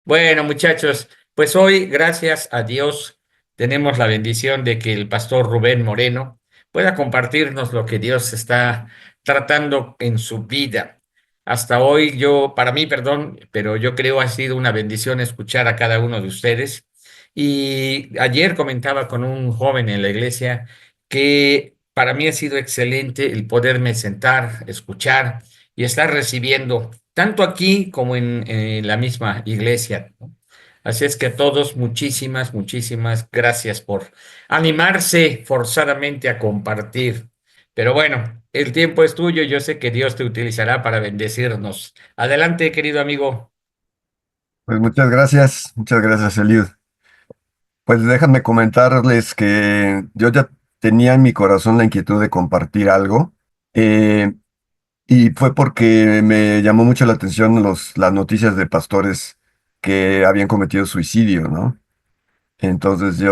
Bueno, muchachos, pues hoy, gracias a Dios, tenemos la bendición de que el pastor Rubén Moreno pueda compartirnos lo que Dios está tratando en su vida. Hasta hoy para mí, perdón, pero yo creo ha sido una bendición escuchar a cada uno de ustedes. Y ayer comentaba con un joven en la iglesia que para mí ha sido excelente el poderme sentar, escuchar y estar recibiendo tanto aquí como en la misma iglesia, ¿no? Así es que a todos, muchísimas gracias por animarse forzadamente a compartir. Pero bueno, el tiempo es tuyo, yo sé que Dios te utilizará para bendecirnos. Adelante, querido amigo. Pues muchas gracias, Eliud. Pues déjame comentarles que yo ya tenía en mi corazón la inquietud de compartir algo, eh, y fue porque me llamó mucho la atención las noticias de pastores que habían cometido suicidio, ¿no? Entonces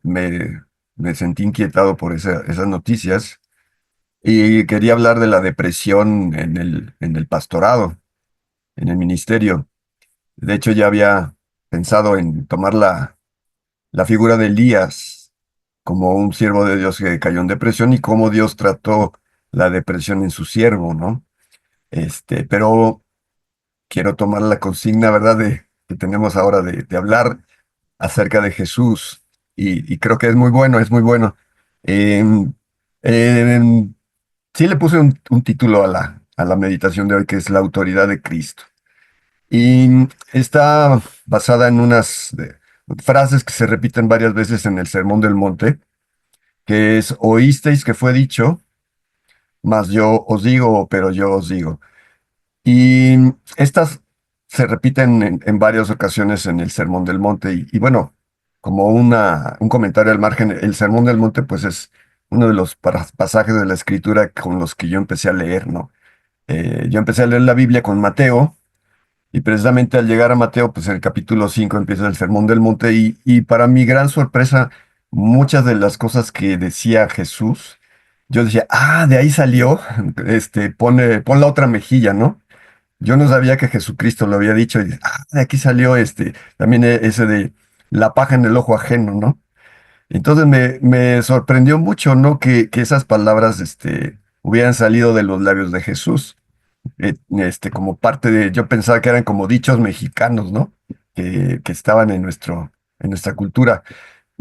me sentí inquietado por esas noticias y quería hablar de la depresión en el pastorado, en el ministerio. De hecho, ya había pensado en tomar la figura de Elías como un siervo de Dios que cayó en depresión y cómo Dios trató la depresión en su siervo, ¿no? Pero quiero tomar la consigna, ¿verdad?, que tenemos ahora de hablar acerca de Jesús y creo que es muy bueno, es muy bueno. Em, em, sí le puse un título a la meditación de hoy que es la autoridad de Cristo. Y está basada en unas frases que se repiten varias veces en el Sermón del Monte, que es: oísteis que fue dicho, mas yo os digo, pero yo os digo. Y estas se repiten en varias ocasiones en el Sermón del Monte. Y bueno, como un comentario al margen, el Sermón del Monte pues es uno de los pasajes de la Escritura con los que yo empecé a leer, ¿no? Yo empecé a leer la Biblia con Mateo. Y precisamente al llegar a Mateo, pues en el capítulo 5 empieza el Sermón del Monte y para mi gran sorpresa, muchas de las cosas que decía Jesús, yo decía, de ahí salió, pon la otra mejilla, ¿no? Yo no sabía que Jesucristo lo había dicho y, de aquí salió también ese de la paja en el ojo ajeno, ¿no? Entonces me sorprendió mucho, ¿no? Que esas palabras, hubieran salido de los labios de Jesús, como parte de, yo pensaba que eran como dichos mexicanos, ¿no? Que estaban en nuestra cultura.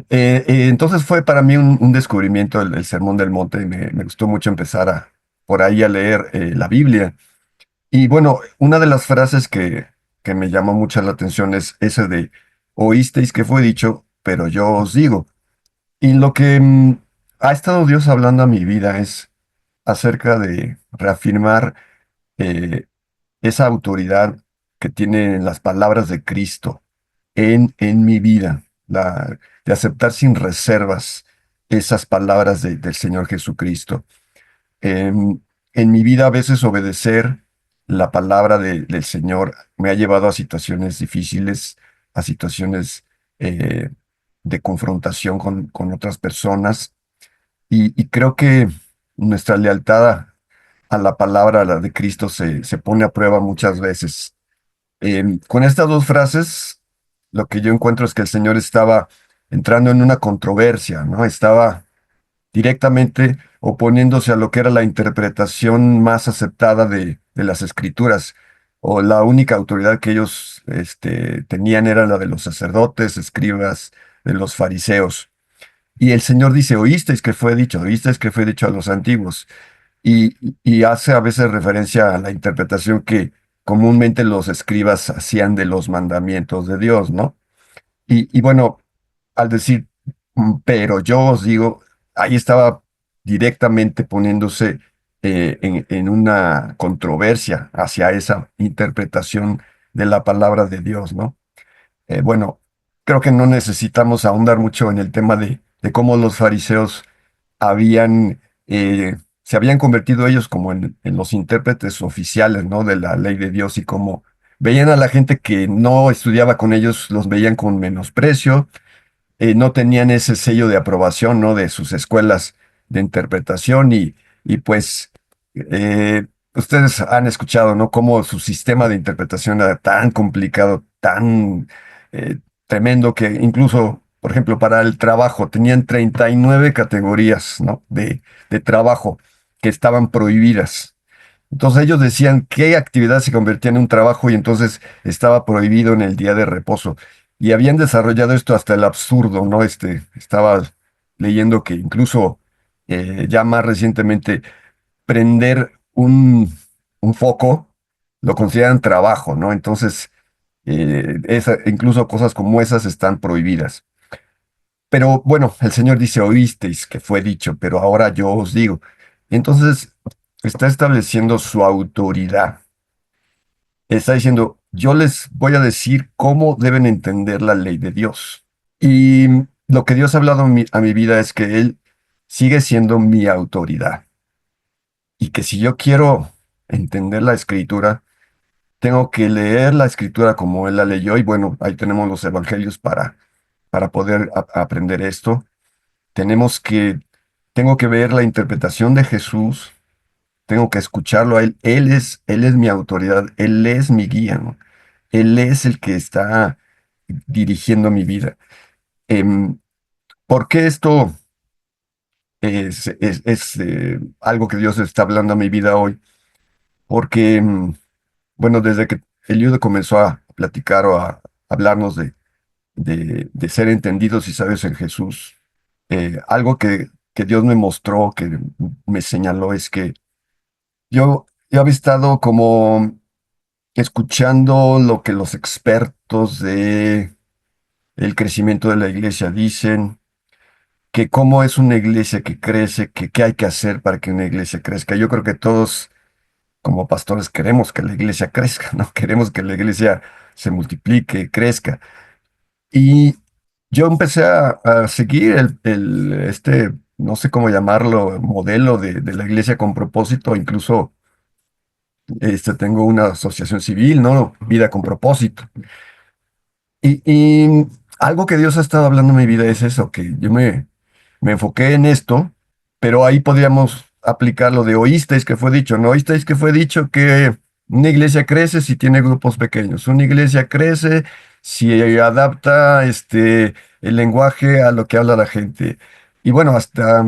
Entonces fue para mí un descubrimiento el Sermón del Monte y me gustó mucho empezar por ahí a leer la Biblia. Y bueno, una de las frases que me llamó mucho la atención es ese de, oísteis que fue dicho, pero yo os digo. Y lo que ha estado Dios hablando a mi vida es acerca de reafirmar eh, esa autoridad que tienen las palabras de Cristo en mi vida, de aceptar sin reservas esas palabras del Señor Jesucristo. Em, en mi vida a veces obedecer la palabra del Señor me ha llevado a situaciones difíciles, a situaciones eh, de confrontación con otras personas y creo que nuestra lealtad a la palabra, a la de Cristo, se pone a prueba muchas veces. Con estas dos frases, lo que yo encuentro es que el Señor estaba entrando en una controversia, ¿no? Estaba directamente oponiéndose a lo que era la interpretación más aceptada de las Escrituras, o la única autoridad que ellos tenían era la de los sacerdotes, escribas, de los fariseos. Y el Señor dice, oísteis que fue dicho a los antiguos y hace a veces referencia a la interpretación que comúnmente los escribas hacían de los mandamientos de Dios, ¿no? Y bueno, al decir, pero yo os digo, ahí estaba directamente poniéndose en una controversia hacia esa interpretación de la palabra de Dios, ¿no? Bueno, creo que no necesitamos ahondar mucho en el tema de cómo los fariseos habían, se habían convertido ellos como en los intérpretes oficiales, ¿no?, de la ley de Dios y cómo veían a la gente que no estudiaba con ellos, los veían con menosprecio, no tenían ese sello de aprobación, ¿no?, de sus escuelas de interpretación y pues ustedes han escuchado, ¿no?, cómo su sistema de interpretación era tan complicado, tan tremendo que incluso, por ejemplo, para el trabajo, tenían 39 categorías, ¿no? de trabajo que estaban prohibidas. Entonces ellos decían qué actividad se convertía en un trabajo y entonces estaba prohibido en el día de reposo. Y habían desarrollado esto hasta el absurdo, ¿no? Estaba leyendo que incluso ya más recientemente prender un foco lo consideran trabajo, ¿no? Entonces, incluso cosas como esas están prohibidas. Pero bueno, el Señor dice, oísteis que fue dicho, pero ahora yo os digo. Entonces, está estableciendo su autoridad. Está diciendo, yo les voy a decir cómo deben entender la ley de Dios. Y lo que Dios ha hablado a mi vida es que Él sigue siendo mi autoridad. Y que si yo quiero entender la escritura, tengo que leer la escritura como Él la leyó. Y bueno, ahí tenemos los evangelios para poder aprender esto. Tengo que ver la interpretación de Jesús, tengo que escucharlo a Él. Él es mi autoridad, Él es mi guía, ¿no? Él es el que está dirigiendo mi vida. Em, ¿Por qué esto es algo que Dios está hablando a mi vida hoy? Porque, bueno, desde que Eliudo comenzó a platicar o a hablarnos de ser entendidos y sabios en Jesús, algo que Dios me mostró, que me señaló, es que yo había estado como escuchando lo que los expertos de el crecimiento de la iglesia dicen, que cómo es una iglesia que crece, que qué hay que hacer para que una iglesia crezca. Yo creo que todos como pastores queremos que la iglesia crezca, ¿no? Queremos que la iglesia se multiplique, crezca. Y yo empecé a seguir no sé cómo llamarlo, modelo de la iglesia con propósito, incluso tengo una asociación civil, ¿no? Vida con propósito. Y algo que Dios ha estado hablando en mi vida es eso, que me enfoqué en esto, pero ahí podríamos aplicar lo de oísteis que fue dicho, ¿no? Oísteis que fue dicho que una iglesia crece si tiene grupos pequeños, una iglesia crece si adapta el lenguaje a lo que habla la gente. Y bueno, hasta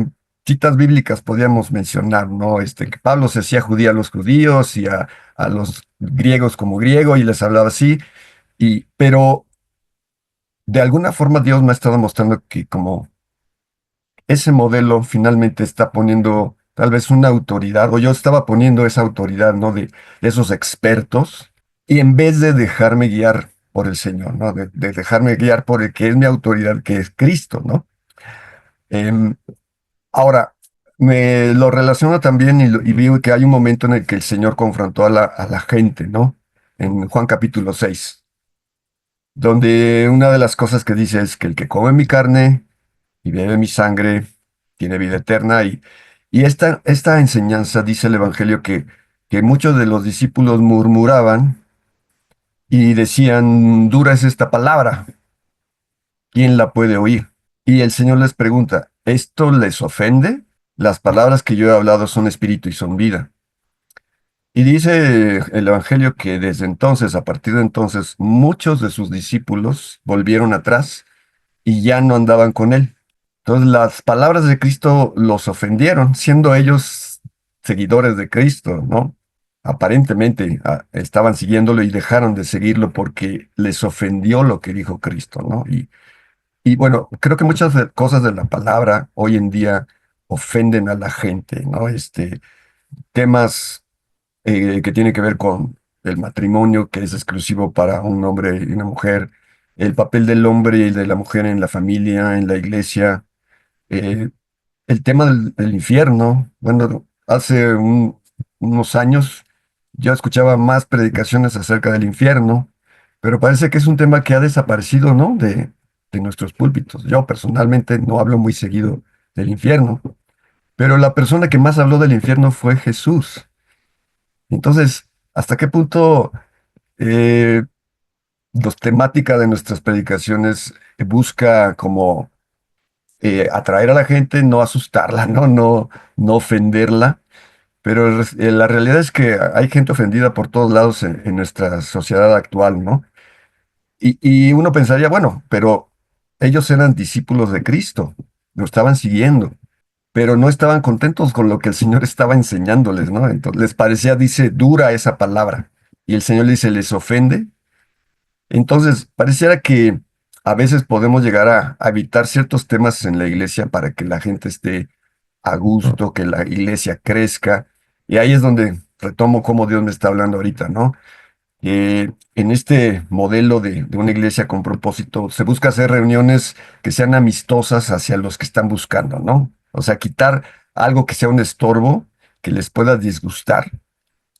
citas bíblicas podríamos mencionar, ¿no? Que Pablo se hacía judío a los judíos y a los griegos como griego y les hablaba así, pero de alguna forma Dios me ha estado mostrando que como ese modelo finalmente está poniendo tal vez una autoridad, o yo estaba poniendo esa autoridad, ¿no? De esos expertos, y en vez de dejarme guiar por el Señor, ¿no? De dejarme guiar por el que es mi autoridad, que es Cristo, ¿no? Em, Ahora, me lo relaciono también y veo que hay un momento en el que el Señor confrontó a la gente, ¿no? En Juan capítulo 6, donde una de las cosas que dice es que el que come mi carne y bebe mi sangre, tiene vida eterna. Y esta enseñanza, dice el Evangelio, que muchos de los discípulos murmuraban y decían, dura es esta palabra, ¿quién la puede oír? Y el Señor les pregunta, ¿esto les ofende? Las palabras que yo he hablado son espíritu y son vida. Y dice el Evangelio que desde entonces, a partir de entonces, muchos de sus discípulos volvieron atrás y ya no andaban con él. Entonces las palabras de Cristo los ofendieron, siendo ellos seguidores de Cristo, ¿no? Aparentemente estaban siguiéndolo y dejaron de seguirlo porque les ofendió lo que dijo Cristo, ¿no? Y bueno, creo que muchas cosas de la palabra hoy en día ofenden a la gente, ¿no? Temas que tienen que ver con el matrimonio, que es exclusivo para un hombre y una mujer, el papel del hombre y de la mujer en la familia, en la iglesia, eh, el tema del infierno. Bueno, hace unos años yo escuchaba más predicaciones acerca del infierno, pero parece que es un tema que ha desaparecido, ¿no? De nuestros púlpitos. Yo personalmente no hablo muy seguido del infierno, pero la persona que más habló del infierno fue Jesús. Entonces, ¿hasta qué punto eh, los temática de nuestras predicaciones busca como atraer a la gente, no asustarla, no ofenderla? Pero la realidad es que hay gente ofendida por todos lados en nuestra sociedad actual, ¿no? Y uno pensaría, bueno, pero ellos eran discípulos de Cristo, lo estaban siguiendo, pero no estaban contentos con lo que el Señor estaba enseñándoles, ¿no? Entonces les parecía, dice, dura esa palabra. Y el Señor le dice, ¿les ofende? Entonces, pareciera que a veces podemos llegar a evitar ciertos temas en la iglesia para que la gente esté a gusto, que la iglesia crezca. Y ahí es donde retomo cómo Dios me está hablando ahorita, ¿no? En este modelo de una iglesia con propósito, se busca hacer reuniones que sean amistosas hacia los que están buscando, ¿no? O sea, quitar algo que sea un estorbo, que les pueda disgustar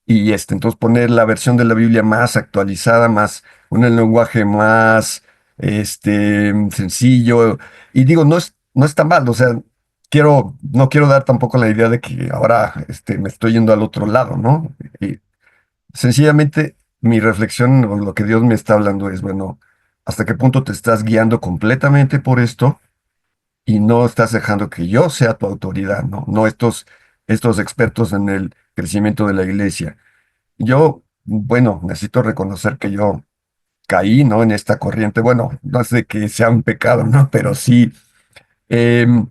y entonces poner la versión de la Biblia más actualizada, más, un lenguaje más, sencillo. Y digo, no está mal, o sea, no quiero dar tampoco la idea de que ahora, me estoy yendo al otro lado, ¿no? Y sencillamente, mi reflexión o lo que Dios me está hablando es, bueno, ¿hasta qué punto te estás guiando completamente por esto y no estás dejando que yo sea tu autoridad, ¿no? No estos expertos en el crecimiento de la iglesia. Yo, bueno, necesito reconocer que yo caí, ¿no? En esta corriente. Bueno, no es de que sea un pecado, ¿no? Pero sí, em,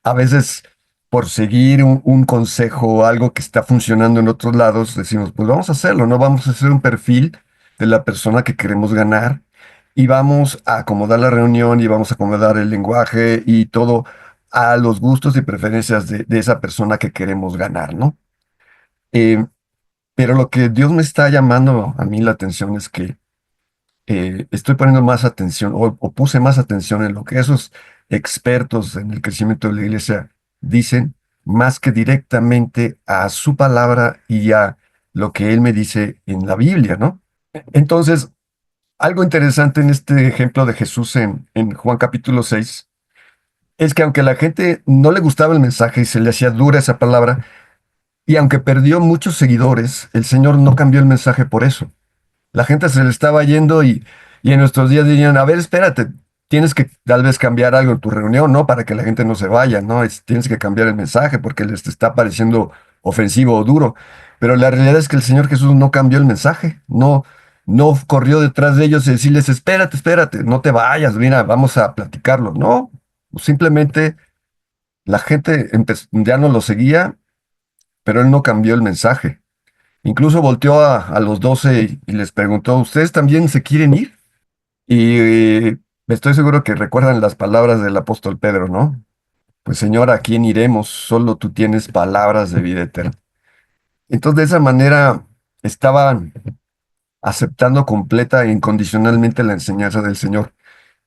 a veces por seguir un consejo o algo que está funcionando en otros lados, decimos, pues vamos a hacerlo, ¿no? Vamos a hacer un perfil de la persona que queremos ganar y vamos a acomodar la reunión y vamos a acomodar el lenguaje y todo a los gustos y preferencias de esa persona que queremos ganar, ¿no? Em, pero lo que Dios me está llamando a mí la atención es que estoy poniendo más atención o puse más atención en lo que esos expertos en el crecimiento de la iglesia dicen, más que directamente a su palabra y a lo que él me dice en la Biblia, ¿no? Entonces, algo interesante en este ejemplo de Jesús en Juan capítulo 6 es que aunque a la gente no le gustaba el mensaje y se le hacía dura esa palabra, y aunque perdió muchos seguidores, el Señor no cambió el mensaje por eso. La gente se le estaba yendo y en nuestros días dirían, a ver, espérate, tienes que tal vez cambiar algo en tu reunión, ¿no? Para que la gente no se vaya, ¿no? Tienes que cambiar el mensaje porque les está pareciendo ofensivo o duro. Pero la realidad es que el Señor Jesús no cambió el mensaje, no corrió detrás de ellos y decirles, espérate, espérate, no te vayas, mira, vamos a platicarlo. No, simplemente la gente ya no lo seguía, pero él no cambió el mensaje. Incluso volteó a los 12 y les preguntó, ¿ustedes también se quieren ir? Y estoy seguro que recuerdan las palabras del apóstol Pedro, ¿no? Pues Señor, ¿a quién iremos? Solo tú tienes palabras de vida eterna. Entonces, de esa manera estaban aceptando completa e incondicionalmente la enseñanza del Señor.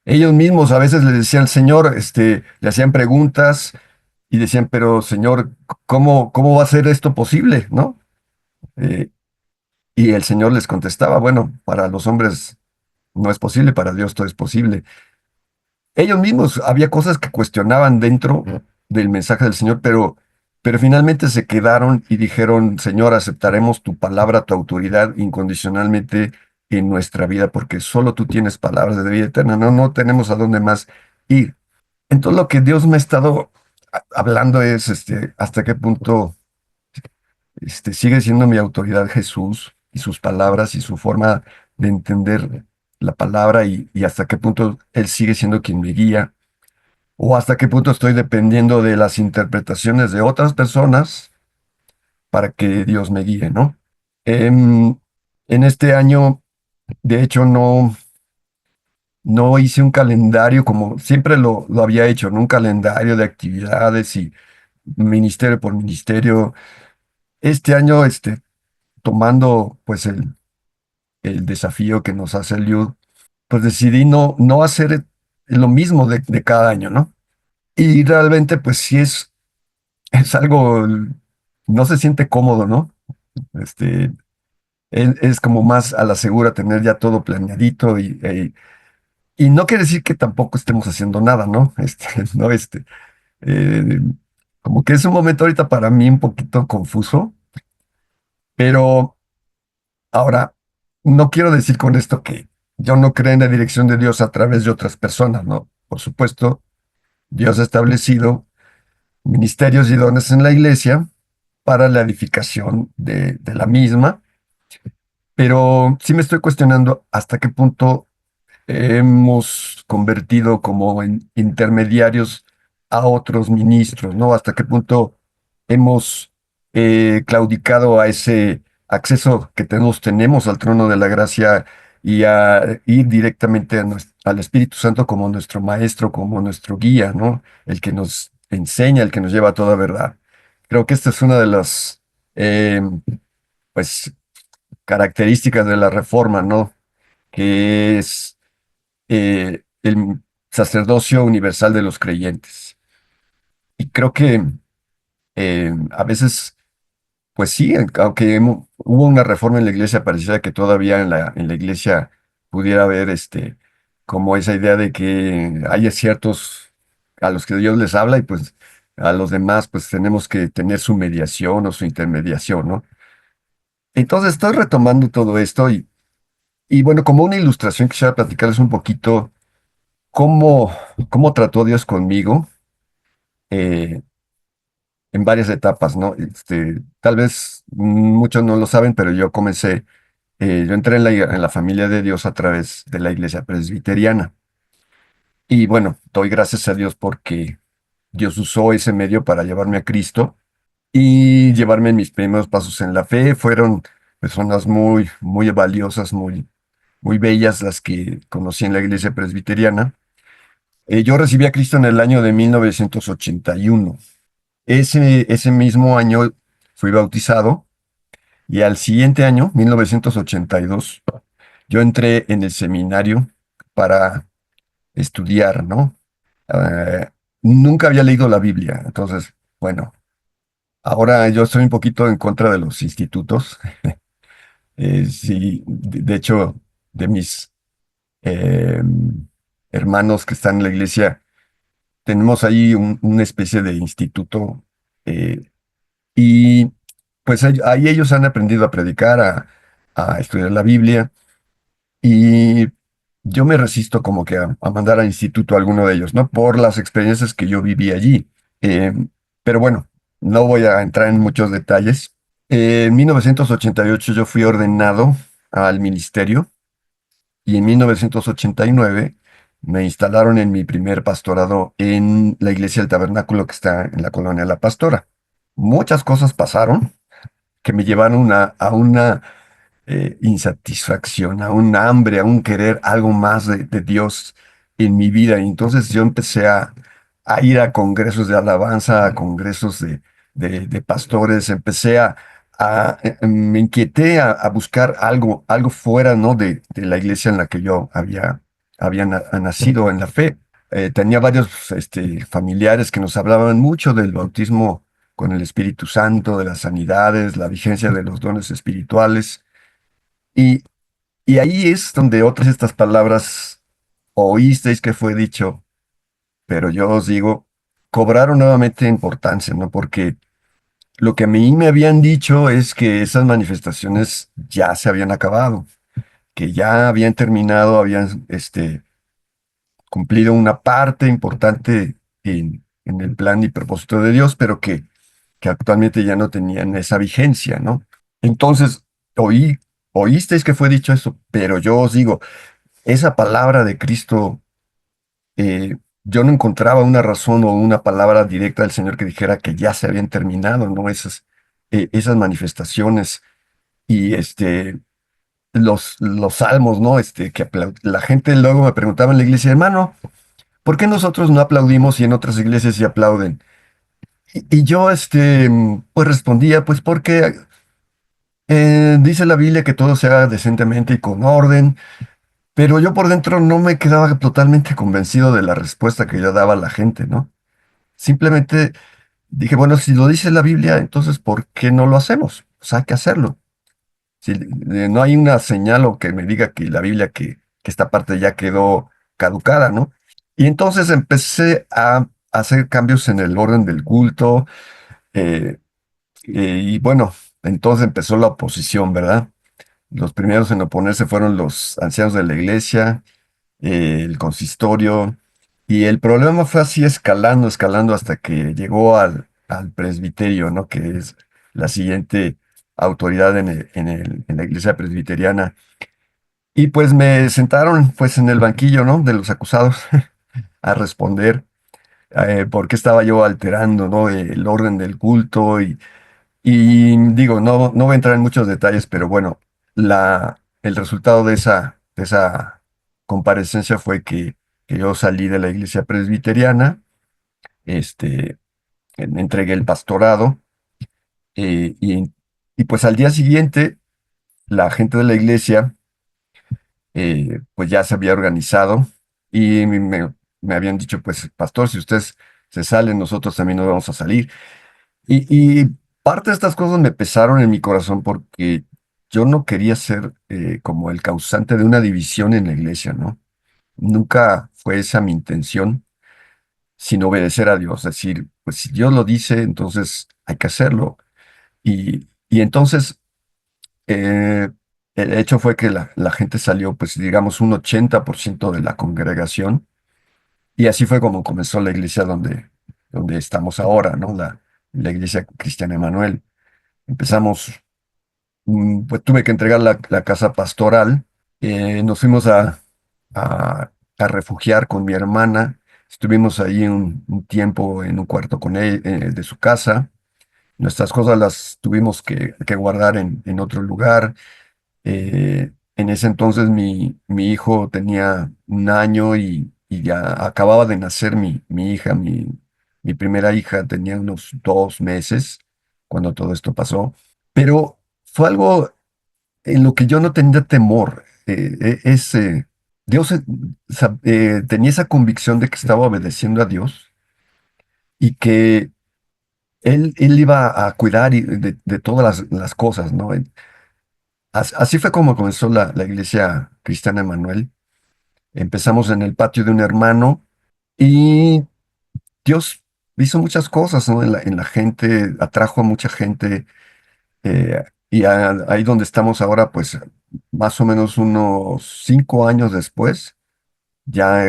Ellos mismos a veces le decían al Señor, le hacían preguntas y decían, pero Señor, ¿cómo va a ser esto posible? ¿No? Eh, y el Señor les contestaba, bueno, para los hombres no es posible, para Dios todo es posible. Ellos mismos había cosas que cuestionaban dentro del mensaje del Señor, pero finalmente se quedaron y dijeron, Señor, aceptaremos tu palabra, tu autoridad incondicionalmente en nuestra vida, porque solo tú tienes palabras de vida eterna, no tenemos a dónde más ir. Entonces lo que Dios me ha estado hablando es hasta qué punto sigue siendo mi autoridad Jesús y sus palabras y su forma de entender la palabra y hasta qué punto Él sigue siendo quien me guía o hasta qué punto estoy dependiendo de las interpretaciones de otras personas para que Dios me guíe, ¿no? En, en este año, de hecho, no hice un calendario como siempre lo había hecho, ¿no? Un calendario de actividades y ministerio por ministerio. Este año, tomando pues el desafío que nos hace el Liud, pues decidí no hacer lo mismo de cada año, ¿no? Y realmente pues sí es algo, no se siente cómodo, ¿no? Este, es como más a la segura tener ya todo planeadito y no quiere decir que tampoco estemos haciendo nada, ¿no? No, eh, como que es un momento ahorita para mí un poquito confuso, pero ahora, no quiero decir con esto que yo no creo en la dirección de Dios a través de otras personas, ¿no? Por supuesto, Dios ha establecido ministerios y dones en la iglesia para la edificación de la misma, pero sí me estoy cuestionando hasta qué punto hemos convertido como en intermediarios a otros ministros, ¿no? ¿Hasta qué punto hemos claudicado a ese acceso que tenemos al trono de la gracia y a ir directamente al Espíritu Santo como nuestro maestro, como nuestro guía, ¿no? El que nos enseña, el que nos lleva a toda verdad. Creo que esta es una de las, pues, características de la reforma, ¿no? Que es el sacerdocio universal de los creyentes. Y creo que a veces, pues sí, aunque hubo una reforma en la iglesia, parecía que todavía en la iglesia pudiera haber como esa idea de que haya ciertos a los que Dios les habla y pues a los demás pues tenemos que tener su mediación o su intermediación, ¿no? Entonces estoy retomando todo esto y bueno, como una ilustración quisiera platicarles un poquito cómo, cómo trató Dios conmigo eh, en varias etapas, ¿no? Tal vez muchos no lo saben, pero yo entré en la familia de Dios a través de la iglesia presbiteriana. Y bueno, doy gracias a Dios porque Dios usó ese medio para llevarme a Cristo y llevarme en mis primeros pasos en la fe. Fueron personas muy, muy valiosas, muy, muy bellas las que conocí en la iglesia presbiteriana. Yo recibí a Cristo en el año de 1981. Ese mismo año fui bautizado y al siguiente año, 1982, yo entré en el seminario para estudiar, ¿no? Eh, Nunca había leído la Biblia, entonces, bueno, ahora yo estoy un poquito en contra de los institutos. Sí, de hecho, de mis eh, hermanos que están en la iglesia, tenemos ahí una especie de instituto. Y pues ahí ellos han aprendido a predicar, a estudiar la Biblia, y yo me resisto como que a mandar al instituto a alguno de ellos, ¿no? Por las experiencias que yo viví allí. Eh, pero bueno, no voy a entrar en muchos detalles. En 1988 yo fui ordenado al ministerio y en 1989 me instalaron en mi primer pastorado en la iglesia del Tabernáculo que está en la colonia La Pastora. Muchas cosas pasaron que me llevaron a una insatisfacción, a un hambre, a un querer algo más de Dios en mi vida. Y entonces yo empecé a ir a congresos de alabanza, a congresos de pastores, me inquieté a buscar algo fuera, ¿no? de la iglesia en la que yo había nacido en la fe. Tenía varios familiares que nos hablaban mucho del bautismo con el Espíritu Santo, de las sanidades, la vigencia de los dones espirituales. Y, y ahí es donde otras estas palabras oísteis que fue dicho, pero yo os digo, cobraron nuevamente importancia, ¿no? Porque lo que a mí me habían dicho es que esas manifestaciones ya se habían acabado, que ya habían terminado, habían cumplido una parte importante en el plan y propósito de Dios, pero que actualmente ya no tenían esa vigencia, ¿no? Entonces, oísteis que fue dicho eso, pero yo os digo, esa palabra de Cristo, eh, yo no encontraba una razón o una palabra directa del Señor que dijera que ya se habían terminado, ¿no? Esas manifestaciones y los salmos, ¿no? La gente luego me preguntaba en la iglesia, hermano, ¿por qué nosotros no aplaudimos y en otras iglesias sí aplauden? Y yo, pues respondía, pues porque dice la Biblia que todo se haga decentemente y con orden. Pero yo por dentro no me quedaba totalmente convencido de la respuesta que yo daba a la gente, ¿no? Simplemente dije, bueno, si lo dice la Biblia, entonces ¿por qué no lo hacemos? Pues hay que hacerlo. Si no hay una señal o que me diga que la Biblia, que esta parte ya quedó caducada, ¿no? Y entonces empecé a hacer cambios en el orden del culto, eh, y bueno, entonces empezó la oposición, ¿verdad? Los primeros en oponerse fueron los ancianos de la iglesia, el consistorio, y el problema fue así escalando, escalando hasta que llegó al presbiterio, ¿no? Que es la siguiente autoridad en la iglesia presbiteriana. Y pues me sentaron pues en el banquillo, ¿no? De los acusados a responder por qué estaba yo alterando, ¿no? El orden del culto y digo, no voy a entrar en muchos detalles, pero bueno, el resultado de esa comparecencia fue que yo salí de la iglesia presbiteriana, este, entregué el pastorado eh, y, y pues al día siguiente la gente de la iglesia pues ya se había organizado y me habían dicho, pues pastor, si ustedes se salen, nosotros también nos vamos a salir. Y parte de estas cosas me pesaron en mi corazón porque yo no quería ser como el causante de una división en la iglesia, ¿no? Nunca fue esa mi intención, sino obedecer a Dios. Es decir, pues si Dios lo dice, entonces hay que hacerlo. Y entonces el hecho fue que la gente salió, pues digamos, un 80% de la congregación. Y así fue como comenzó la iglesia donde estamos ahora, ¿no? La iglesia cristiana Emanuel. Empezamos, pues tuve que entregar la casa pastoral. Nos fuimos a, a refugiar con mi hermana. Estuvimos ahí un tiempo en un cuarto con él, de su casa. Nuestras cosas las tuvimos que guardar en otro lugar. En ese entonces mi hijo tenía un año y ya acababa de nacer mi hija, mi primera hija tenía unos 2 meses cuando todo esto pasó. Pero fue algo en lo que yo no tenía temor. Dios tenía esa convicción de que estaba obedeciendo a Dios y que él iba a cuidar de todas las cosas, ¿no? Así fue como comenzó la iglesia cristiana Emanuel. Empezamos en el patio de un hermano y Dios hizo muchas cosas, ¿no? En la gente, atrajo a mucha gente. Ahí donde estamos ahora, pues más o menos unos 5 años después, ya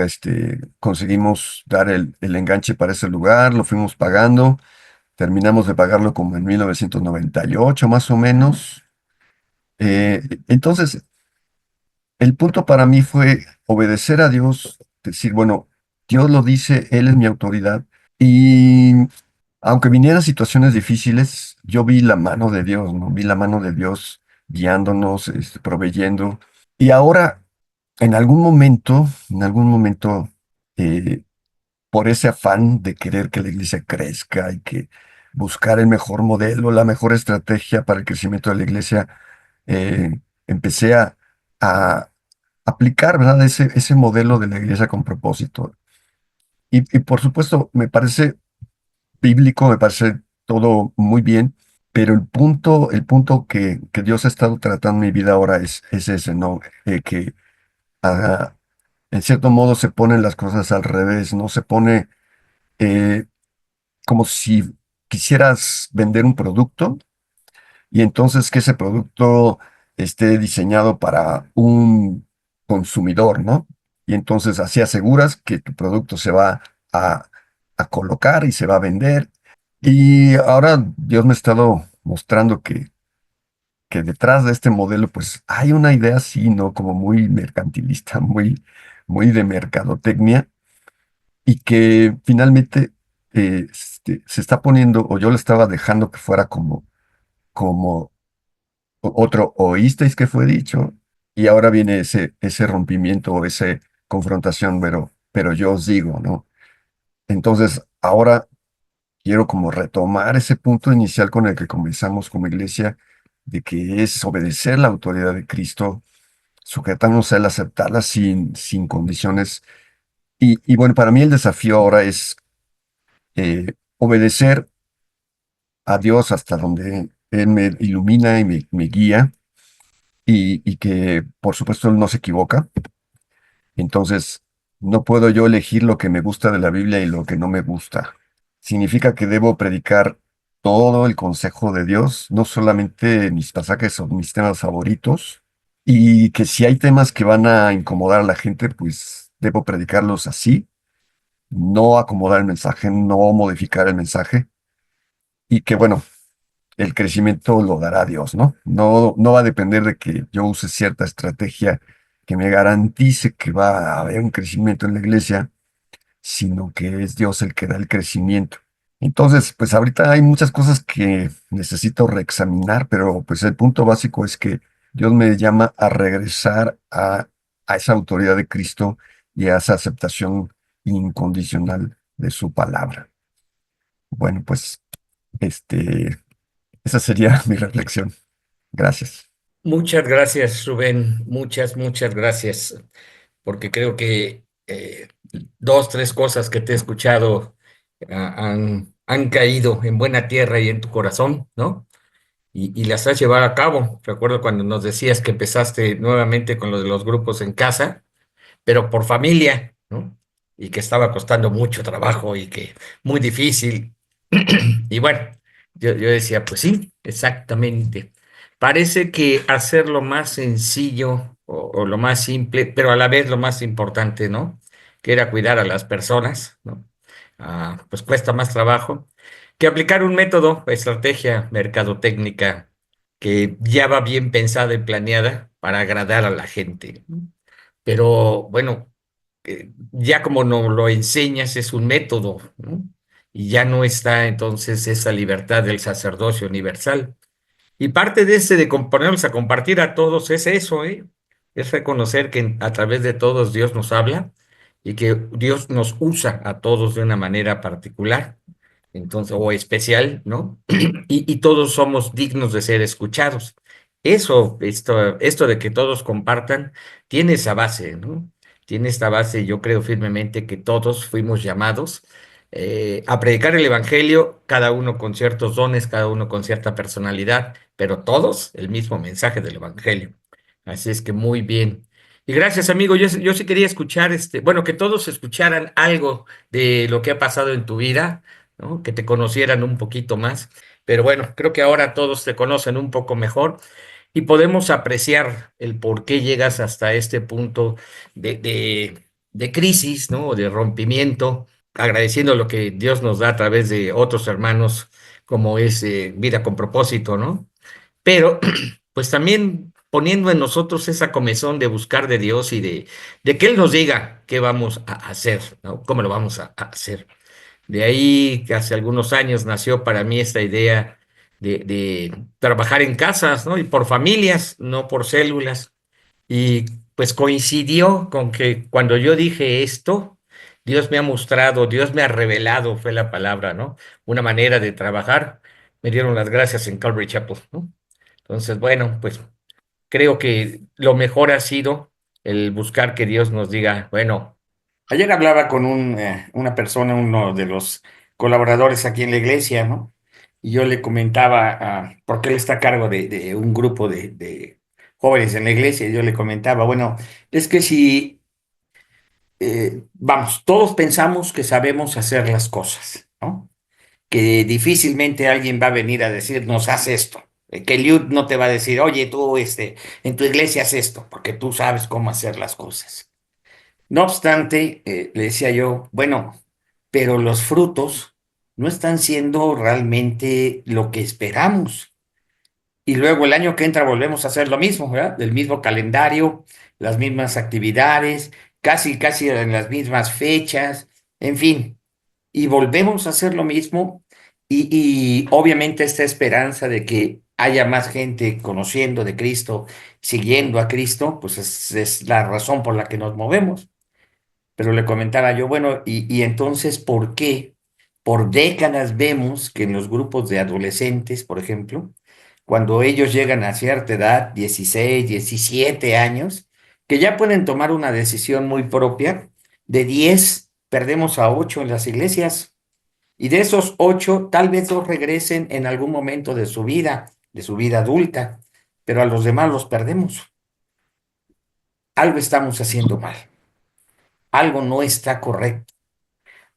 conseguimos dar el enganche para ese lugar, lo fuimos pagando, terminamos de pagarlo como en 1998 más o menos. Entonces, el punto para mí fue obedecer a Dios, decir, bueno, Dios lo dice, Él es mi autoridad. Y aunque vinieran situaciones difíciles, yo vi la mano de Dios, ¿no? Vi la mano de Dios guiándonos, proveyendo. Y ahora, en algún momento, eh, por ese afán de querer que la iglesia crezca y que buscar el mejor modelo, la mejor estrategia para el crecimiento de la iglesia, empecé a aplicar, ¿verdad? Ese modelo de la iglesia con propósito. Y por supuesto, me parece bíblico, me parece todo muy bien, pero el punto que Dios ha estado tratando en mi vida ahora es ese, ¿no? Que ah, en cierto modo se ponen las cosas al revés, ¿no? Se pone eh, como si quisieras vender un producto y entonces que ese producto esté diseñado para un consumidor, ¿no? Y entonces así aseguras que tu producto se va a, a colocar y se va a vender. Y ahora Dios me ha estado mostrando que detrás de este modelo, pues hay una idea así, ¿no? Como muy mercantilista, muy de mercadotecnia, y que finalmente se está poniendo, o yo lo estaba dejando que fuera como otro oísteis que fue dicho, y ahora viene ese rompimiento o esa confrontación, pero yo os digo, ¿no? Entonces, ahora quiero como retomar ese punto inicial con el que comenzamos como iglesia, de que es obedecer la autoridad de Cristo, sujetarnos a él, aceptarla sin condiciones. Y bueno, para mí el desafío ahora es obedecer a Dios hasta donde Él me ilumina y me guía y que por supuesto Él no se equivoca. Entonces, no puedo yo elegir lo que me gusta de la Biblia y lo que no me gusta. Significa que debo predicar todo el consejo de Dios, no solamente mis pasajes o mis temas favoritos, y que si hay temas que van a incomodar a la gente, pues debo predicarlos así, no acomodar el mensaje, no modificar el mensaje, y que bueno, el crecimiento lo dará Dios, ¿no? No va a depender de que yo use cierta estrategia que me garantice que va a haber un crecimiento en la iglesia, sino que es Dios el que da el crecimiento. Entonces, pues ahorita hay muchas cosas que necesito reexaminar, pero pues el punto básico es que Dios me llama a regresar a esa autoridad de Cristo y a esa aceptación incondicional de su palabra. Bueno, pues esa sería mi reflexión. Gracias. Muchas gracias, Rubén. Muchas gracias. Porque creo que dos, tres cosas que te he escuchado han caído en buena tierra y en tu corazón, ¿no? Y las has llevado a cabo. Recuerdo cuando nos decías que empezaste nuevamente con lo de los grupos en casa, pero por familia, ¿no? Y que estaba costando mucho trabajo y que muy difícil. Y bueno, yo decía, pues sí, exactamente. Parece que hacerlo más sencillo o lo más simple, pero a la vez lo más importante, ¿no? Que era cuidar a las personas, ¿no? Pues cuesta más trabajo que aplicar un método, estrategia mercadotécnica que ya va bien pensada y planeada para agradar a la gente, ¿no? Pero bueno, ya como nos lo enseñas, es un método, ¿no? Y ya no está entonces esa libertad del sacerdocio universal. Y parte de ese de ponernos a compartir a todos es eso, ¿eh? Es reconocer que a través de todos Dios nos habla y que Dios nos usa a todos de una manera particular, entonces, o especial, ¿no? Y todos somos dignos de ser escuchados. Esto de que todos compartan, tiene esa base, ¿no? Tiene esta base, yo creo firmemente que todos fuimos llamados a predicar el evangelio, cada uno con ciertos dones, cada uno con cierta personalidad, pero todos el mismo mensaje del evangelio. Así es que muy bien. Y gracias, amigo. Yo sí quería escuchar, bueno, que todos escucharan algo de lo que ha pasado en tu vida, ¿no? Que te conocieran un poquito más. Pero bueno, creo que ahora todos te conocen un poco mejor y podemos apreciar el por qué llegas hasta este punto de crisis, ¿no? O de rompimiento, agradeciendo lo que Dios nos da a través de otros hermanos, como es Vida con Propósito, ¿no? Pero pues también poniendo en nosotros esa comezón de buscar de Dios y de que Él nos diga qué vamos a hacer, ¿no? ¿Cómo lo vamos a hacer? De ahí que hace algunos años nació para mí esta idea de trabajar en casas, ¿no? Y por familias, no por células. Y pues coincidió con que cuando yo dije esto, Dios me ha mostrado, Dios me ha revelado, fue la palabra, ¿no? Una manera de trabajar. Me dieron las gracias en Calvary Chapel, ¿no? Entonces, bueno, pues creo que lo mejor ha sido el buscar que Dios nos diga, bueno, ayer hablaba con una persona, uno de los colaboradores aquí en la iglesia, ¿no? Y yo le comentaba, porque él está a cargo de un grupo de jóvenes en la iglesia, y yo le comentaba, bueno, es que si, vamos, todos pensamos que sabemos hacer las cosas, ¿no? Que difícilmente alguien va a venir a decirnos, haz esto. Que Eliud no te va a decir, oye, tú, en tu iglesia haz esto, porque tú sabes cómo hacer las cosas. No obstante, le decía yo, bueno, pero los frutos no están siendo realmente lo que esperamos. Y luego el año que entra volvemos a hacer lo mismo, ¿verdad? Del mismo calendario, las mismas actividades, casi en las mismas fechas, en fin, y volvemos a hacer lo mismo y obviamente esta esperanza de que haya más gente conociendo de Cristo, siguiendo a Cristo, pues es la razón por la que nos movemos. Pero le comentaba yo, bueno, y entonces, ¿por qué? Por décadas vemos que en los grupos de adolescentes, por ejemplo, cuando ellos llegan a cierta edad, 16 17 años, que ya pueden tomar una decisión muy propia, de 10 perdemos a 8 en las iglesias, y de esos 8 tal vez 2 regresen en algún momento de su vida adulta, pero a los demás los perdemos. Algo estamos haciendo mal, algo no está correcto.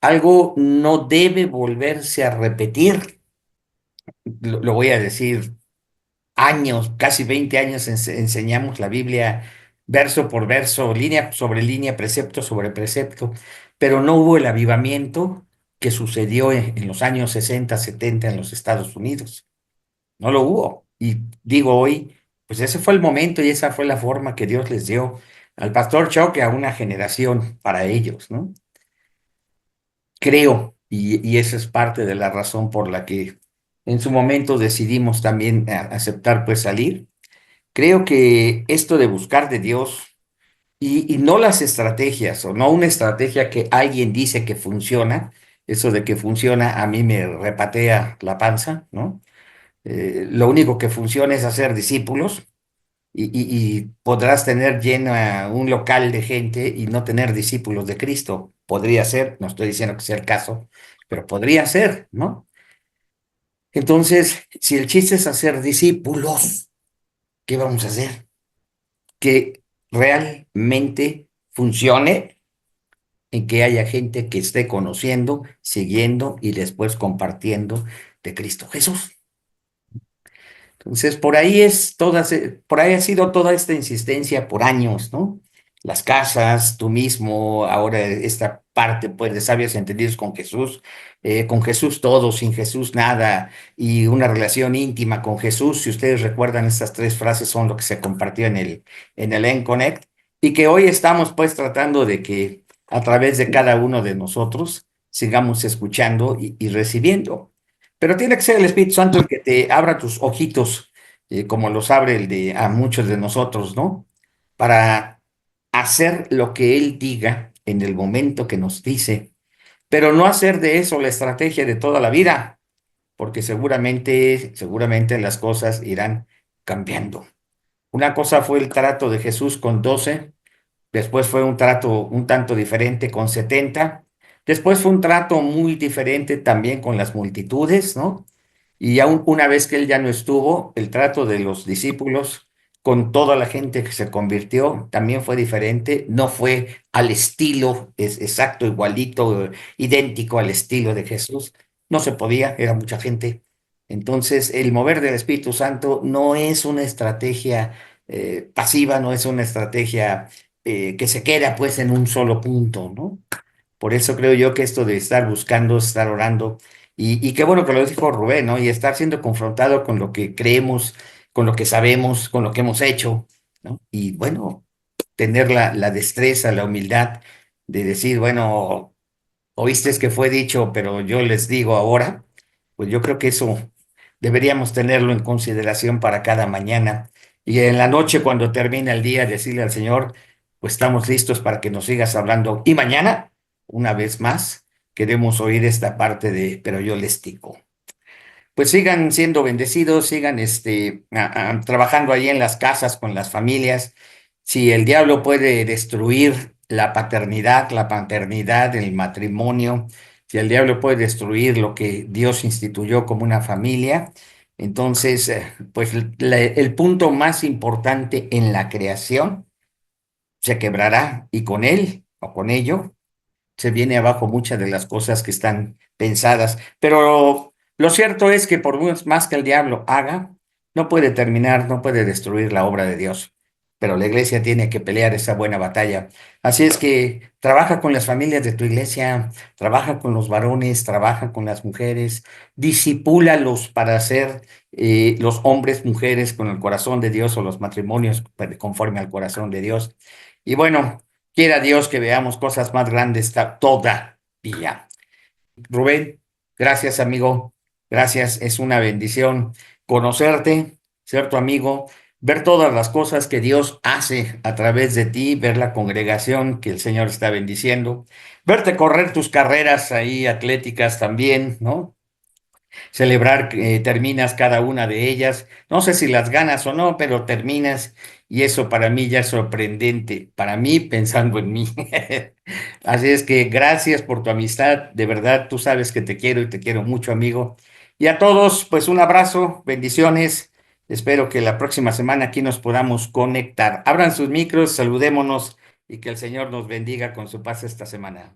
Algo no debe volverse a repetir. Lo voy a decir, años, casi 20 años enseñamos la Biblia verso por verso, línea sobre línea, precepto sobre precepto, pero no hubo el avivamiento que sucedió en los años 60 70 en los Estados Unidos. No lo hubo. Y digo hoy, pues ese fue el momento y esa fue la forma que Dios les dio al pastor Chuck y a una generación para ellos, ¿no? Creo, y esa es parte de la razón por la que en su momento decidimos también aceptar pues salir. Creo que esto de buscar de Dios y no las estrategias o no una estrategia que alguien dice que funciona, eso de que funciona a mí me repatea la panza, ¿no? Lo único que funciona es hacer discípulos y podrás tener llena un local de gente y no tener discípulos de Cristo. Podría ser, no estoy diciendo que sea el caso, pero podría ser, ¿no? Entonces, si el chiste es hacer discípulos, ¿qué vamos a hacer? Que realmente funcione, en que haya gente que esté conociendo, siguiendo y después compartiendo de Cristo Jesús. Entonces, por ahí ha sido toda esta insistencia por años, ¿no? Las casas, tú mismo, ahora esta parte, pues, de sabios entendidos con Jesús todo, sin Jesús nada, y una relación íntima con Jesús. Si ustedes recuerdan, estas tres frases son lo que se compartió en el EnConnect, y que hoy estamos, pues, tratando de que a través de cada uno de nosotros sigamos escuchando y recibiendo. Pero tiene que ser el Espíritu Santo el que te abra tus ojitos, como los abre el de a muchos de nosotros, ¿no? Para hacer lo que Él diga en el momento que nos dice, pero no hacer de eso la estrategia de toda la vida, porque seguramente las cosas irán cambiando. Una cosa fue el trato de Jesús con 12. Después fue un trato un tanto diferente con 70. Después fue un trato muy diferente también con las multitudes, ¿no? Y aún una vez que él ya no estuvo, el trato de los discípulos con toda la gente que se convirtió también fue diferente. No fue al estilo, es exacto, igualito, idéntico al estilo de Jesús. No se podía, era mucha gente. Entonces, el mover del Espíritu Santo no es una estrategia pasiva, no es una estrategia que se queda pues en un solo punto, ¿no? Por eso creo yo que esto de estar buscando, estar orando, y qué bueno que lo dijo Rubén, ¿no? Y estar siendo confrontado con lo que creemos, con lo que sabemos, con lo que hemos hecho, ¿no? Y bueno, tener la destreza, la humildad de decir, bueno, oíste que fue dicho, pero yo les digo ahora, pues yo creo que eso deberíamos tenerlo en consideración para cada mañana. Y en la noche, cuando termina el día, decirle al Señor, pues estamos listos para que nos sigas hablando. Y mañana, una vez más, queremos oír esta parte de, pero yo les digo. Pues sigan siendo bendecidos, sigan trabajando ahí en las casas con las familias. Si el diablo puede destruir la paternidad, la paternidad, el matrimonio, si el diablo puede destruir lo que Dios instituyó como una familia, entonces, pues el punto más importante en la creación se quebrará y con él o con ello se viene abajo muchas de las cosas que están pensadas. Pero lo cierto es que por más que el diablo haga, no puede terminar, no puede destruir la obra de Dios. Pero la iglesia tiene que pelear esa buena batalla. Así es que trabaja con las familias de tu iglesia, trabaja con los varones, trabaja con las mujeres, disipúlalos para ser los hombres, mujeres con el corazón de Dios o los matrimonios conforme al corazón de Dios. Y bueno, quiera Dios que veamos cosas más grandes todavía. Rubén, gracias amigo, gracias, es una bendición conocerte, ser tu amigo, ver todas las cosas que Dios hace a través de ti, ver la congregación que el Señor está bendiciendo, verte correr tus carreras ahí atléticas también, ¿no? Celebrar que terminas cada una de ellas. No sé si las ganas o no, pero terminas y eso para mí ya es sorprendente, para mí pensando en mí. Así es que gracias por tu amistad, de verdad tú sabes que te quiero y te quiero mucho, amigo. Y a todos, pues un abrazo, bendiciones. Espero que la próxima semana aquí nos podamos conectar. Abran sus micros, saludémonos y que el Señor nos bendiga con su paz esta semana.